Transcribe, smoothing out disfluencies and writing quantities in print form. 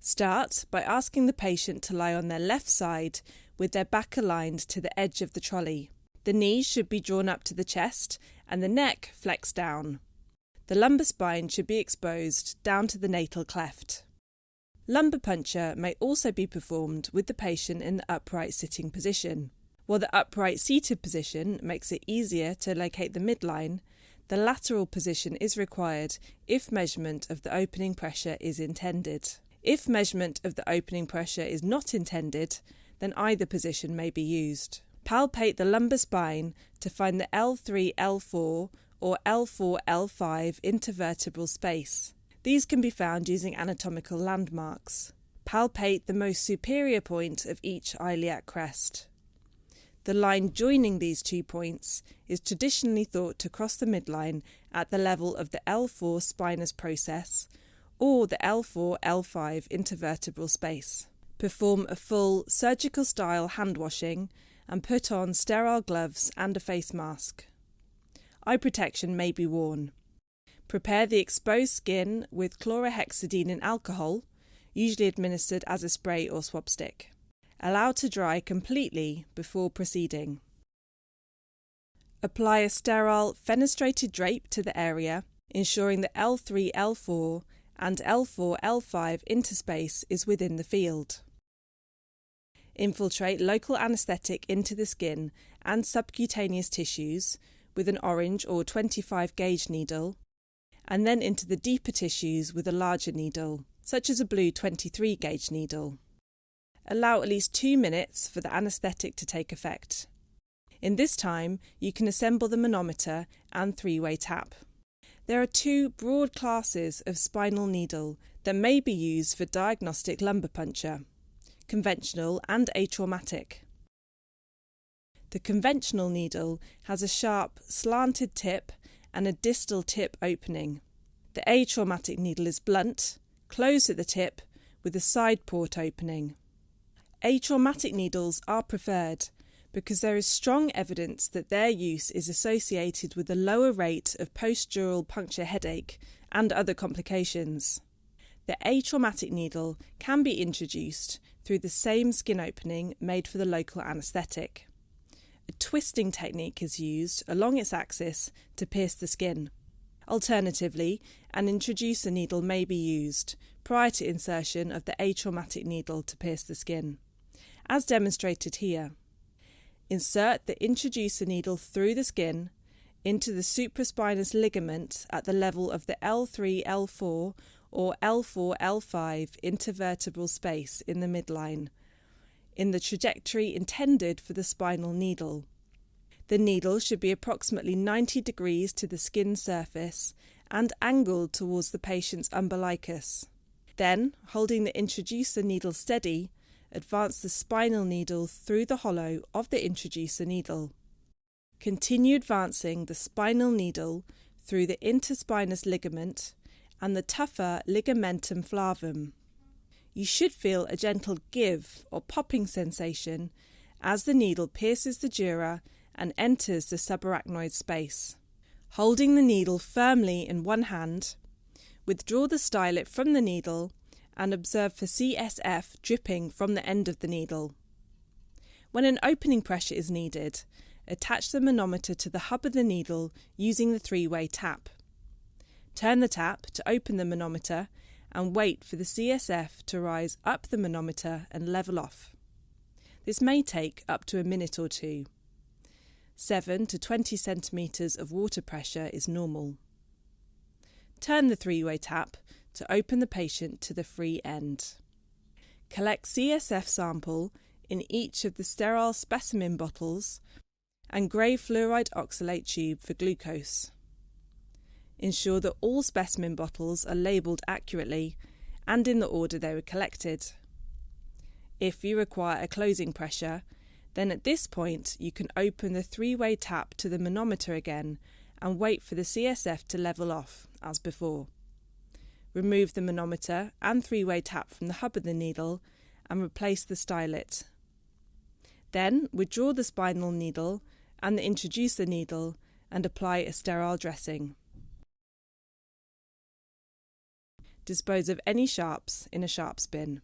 Start by asking the patient to lie on their left side with their back aligned to the edge of the trolley. The knees should be drawn up to the chest and the neck flexed down. The lumbar spine should be exposed down to the natal cleft. Lumbar puncture may also be performed with the patient in the upright sitting position. While the upright seated position makes it easier to locate the midline, the lateral position is required if measurement of the opening pressure is intended. If measurement of the opening pressure is not intended, then either position may be used. Palpate the lumbar spine to find the L3-L4 or L4-L5 intervertebral space. These can be found using anatomical landmarks. Palpate the most superior point of each iliac crest. The line joining these 2 points is traditionally thought to cross the midline at the level of the L4 spinous process or the L4-L5 intervertebral space. Perform a full surgical style hand washing and put on sterile gloves and a face mask. Eye protection may be worn. Prepare the exposed skin with chlorhexidine in alcohol, usually administered as a spray or swabstick. Allow to dry completely before proceeding. Apply a sterile fenestrated drape to the area, ensuring the L3-L4 and L4-L5 interspace is within the field. Infiltrate local anaesthetic into the skin and subcutaneous tissues with an orange or 25 gauge needle, and then into the deeper tissues with a larger needle, such as a blue 23 gauge needle. Allow at least 2 minutes for the anaesthetic to take effect. In this time, you can assemble the manometer and 3-way tap. There are 2 broad classes of spinal needle that may be used for diagnostic lumbar puncture: conventional and atraumatic. The conventional needle has a sharp, slanted tip and a distal tip opening. The atraumatic needle is blunt, closed at the tip, with a side port opening. Atraumatic needles are preferred because there is strong evidence that their use is associated with a lower rate of post-dural puncture headache and other complications. The atraumatic needle can be introduced through the same skin opening made for the local anaesthetic. A twisting technique is used along its axis to pierce the skin. Alternatively, an introducer needle may be used prior to insertion of the atraumatic needle to pierce the skin, as demonstrated here. Insert the introducer needle through the skin into the supraspinous ligament at the level of the L3-L4 or L4-L5 intervertebral space in the midline, in the trajectory intended for the spinal needle. The needle should be approximately 90 degrees to the skin surface and angled towards the patient's umbilicus. Then, holding the introducer needle steady, advance the spinal needle through the hollow of the introducer needle. Continue advancing the spinal needle through the interspinous ligament and the tougher ligamentum flavum. You should feel a gentle give or popping sensation as the needle pierces the dura and enters the subarachnoid space. Holding the needle firmly in one hand, withdraw the stylet from the needle and observe for CSF dripping from the end of the needle. When an opening pressure is needed, attach the manometer to the hub of the needle using the 3-way tap. Turn the tap to open the manometer and wait for the CSF to rise up the manometer and level off. This may take up to a minute or 2. 7 to 20 centimetres of water pressure is normal. Turn the 3-way tap to open the patient to the free end. Collect CSF sample in each of the sterile specimen bottles and grey fluoride oxalate tube for glucose. Ensure that all specimen bottles are labelled accurately and in the order they were collected. If you require a closing pressure, then at this point you can open the 3-way tap to the manometer again and wait for the CSF to level off, as before. Remove the manometer and 3-way tap from the hub of the needle and replace the stylet. Then withdraw the spinal needle and the introducer needle and apply a sterile dressing. Dispose of any sharps in a sharps bin.